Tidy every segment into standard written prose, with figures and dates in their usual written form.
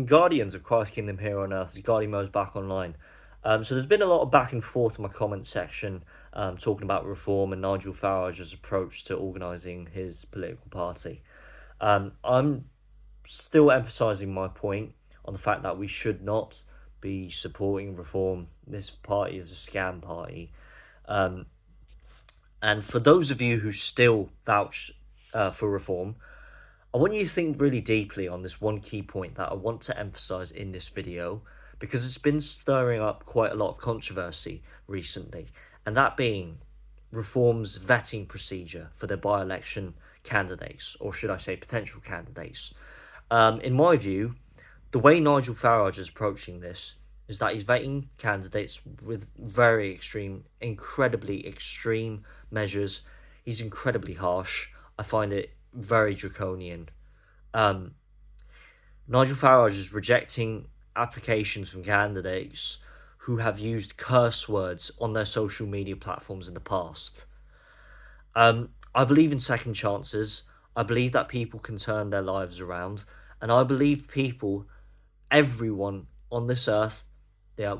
guardians of Christ's kingdom here on earth as Guardian Mo's back online. So there's been a lot of back and forth in my comment section talking about reform and Nigel Farage's approach to organising his political party. I'm still emphasising my point on the fact that we should not be supporting reform. This party is a scam party. And for those of you who still vouch for reform, I want you to think really deeply on this one key point that I want to emphasise in this video, because it's been stirring up quite a lot of controversy recently, and that being reform's vetting procedure for their by-election candidates, or should I say potential candidates. In my view, the way Nigel Farage is approaching this is that he's vetting candidates with very extreme, incredibly extreme measures. He's incredibly harsh. I find it very draconian. Nigel Farage is rejecting applications from candidates who have used curse words on their social media platforms in the past. I believe in second chances. I believe that people can turn their lives around, and I believe people, everyone on this earth,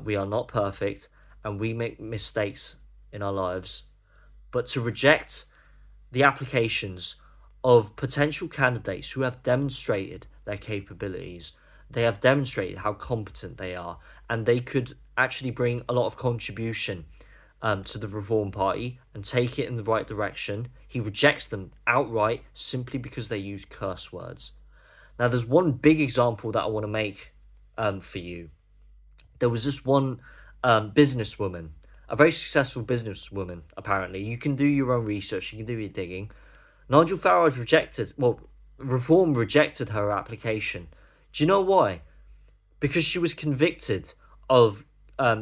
we are not perfect and we make mistakes in our lives. But to reject the applications of potential candidates who have demonstrated their capabilities, they have demonstrated how competent they are, and they could actually bring a lot of contribution to the Reform Party and take it in the right direction, he rejects them outright simply because they use curse words. Now, there's one big example that I want to make for you. There was this one businesswoman, a very successful businesswoman, apparently. You can do your own research, you can do your digging. Nigel Farage Reform rejected her application. Do you know why? Because she was convicted of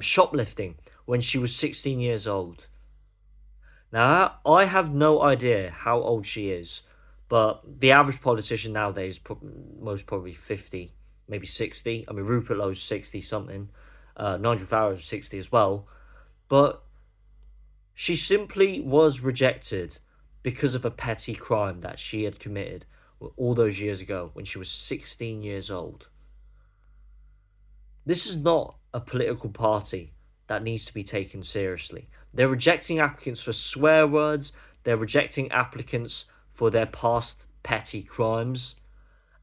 shoplifting when she was 16 years old. Now, I have no idea how old she is, but the average politician nowadays is most probably 50, maybe 60. I mean, Rupert Lowe's 60-something. Nigel Farage is 60 as well. But she simply was rejected because of a petty crime that she had committed all those years ago when she was 16 years old. This is not a political party that needs to be taken seriously. They're rejecting applicants for swear words. They're rejecting applicants for their past petty crimes.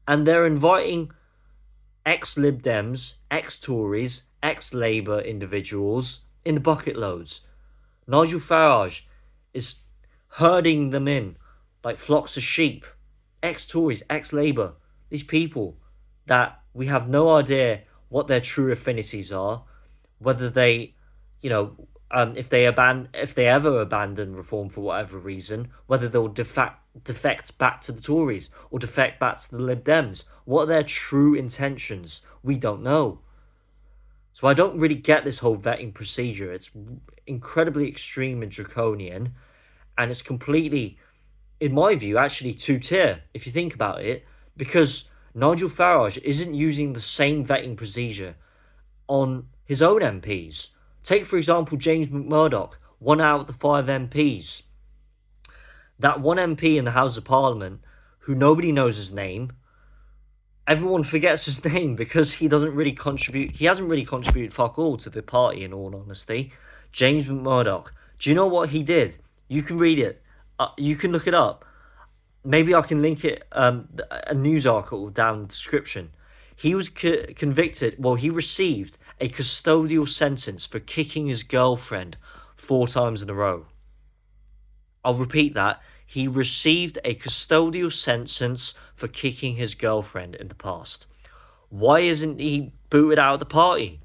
And they're inviting ex-Lib Dems, ex-Tories, ex-Labour individuals in the bucket loads. Nigel Farage is herding them in like flocks of sheep. Ex-Tories, ex-Labour, these people that we have no idea what their true affinities are, whether they, if they ever abandon reform for whatever reason, whether they'll defect back to the Tories or defect back to the Lib Dems. What are their true intentions? We don't know. So I don't really get this whole vetting procedure. It's incredibly extreme and draconian, and it's completely, in my view, actually two-tier, if you think about it, because Nigel Farage isn't using the same vetting procedure on his own MPs. Take, for example, James McMurdoch, 1 out of the 5 MPs. That one MP in the House of Parliament, who nobody knows his name, everyone forgets his name because he hasn't really contributed fuck all to the party, in all honesty. James McMurdoch. Do you know what he did? You can read it. You can look it up. Maybe I can link it, a news article down in the description. He was convicted, he received a custodial sentence for kicking his girlfriend 4 times in a row. I'll repeat that. He received a custodial sentence for kicking his girlfriend in the past. Why isn't he booted out of the party?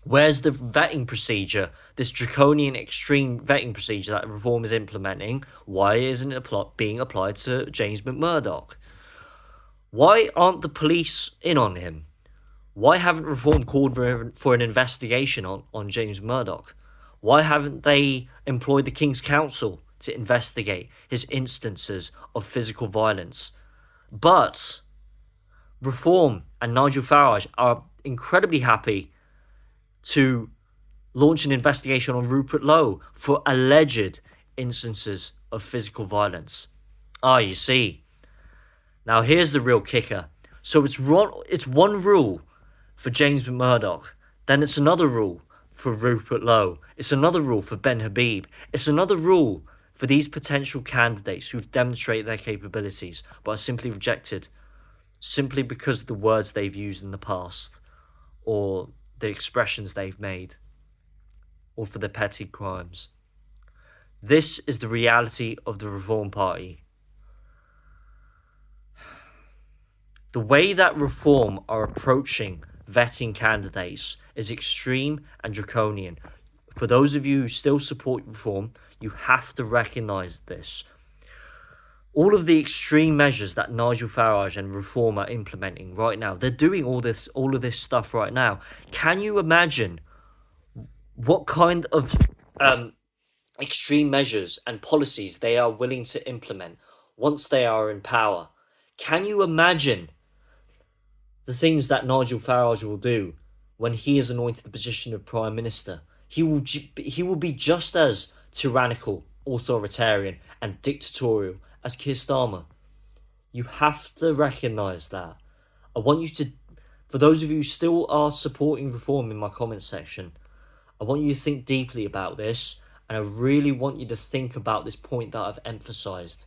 Where's the vetting procedure, this draconian extreme vetting procedure that Reform is implementing? Why isn't it being applied to James McMurdoch? Why aren't the police in on him? Why haven't Reform called for an investigation on James Murdoch? Why haven't they employed the King's Counsel to investigate his instances of physical violence? But Reform and Nigel Farage are incredibly happy to launch an investigation on Rupert Lowe for alleged instances of physical violence. You see. Now here's the real kicker. So it's one rule for James Murdoch, then it's another rule for Rupert Lowe, it's another rule for Ben Habib, it's another rule for these potential candidates who've demonstrated their capabilities but are simply rejected simply because of the words they've used in the past or the expressions they've made or for their petty crimes. This is the reality of the Reform Party. The way that Reform are approaching vetting candidates is extreme and draconian. For those of you who still support Reform, you have to recognise this. All of the extreme measures that Nigel Farage and Reform are implementing right now, they're doing all of this stuff right now. Can you imagine what kind of extreme measures and policies they are willing to implement once they are in power? Can you imagine the things that Nigel Farage will do when he is anointed the position of Prime Minister? He will be just as tyrannical, authoritarian and dictatorial as Keir Starmer. You have to recognise that. I want you to, for those of you who still are supporting Reform in my comments section, I want you to think deeply about this, and I really want you to think about this point that I've emphasised.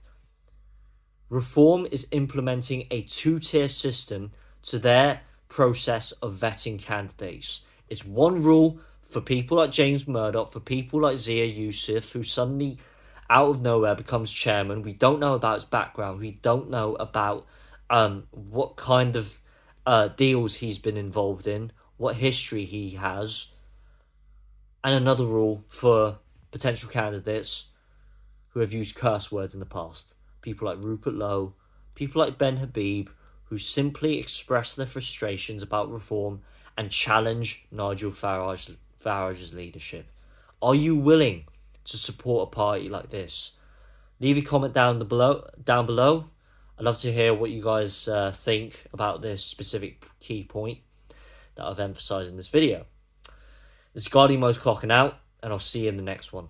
Reform is implementing a two-tier system to their process of vetting candidates. It's one rule for people like James Murdoch, for people like Zia Youssef, who suddenly, out of nowhere, becomes chairman. We don't know about his background. We don't know about what kind of deals he's been involved in, what history he has. And another rule for potential candidates who have used curse words in the past. People like Rupert Lowe, people like Ben Habib, who simply express their frustrations about Reform and challenge Nigel Farage's leadership. Are you willing to support a party like this? Leave a comment down below. I'd love to hear what you guys think about this specific key point that I've emphasised in this video. This is Guardian Mode clocking out, and I'll see you in the next one.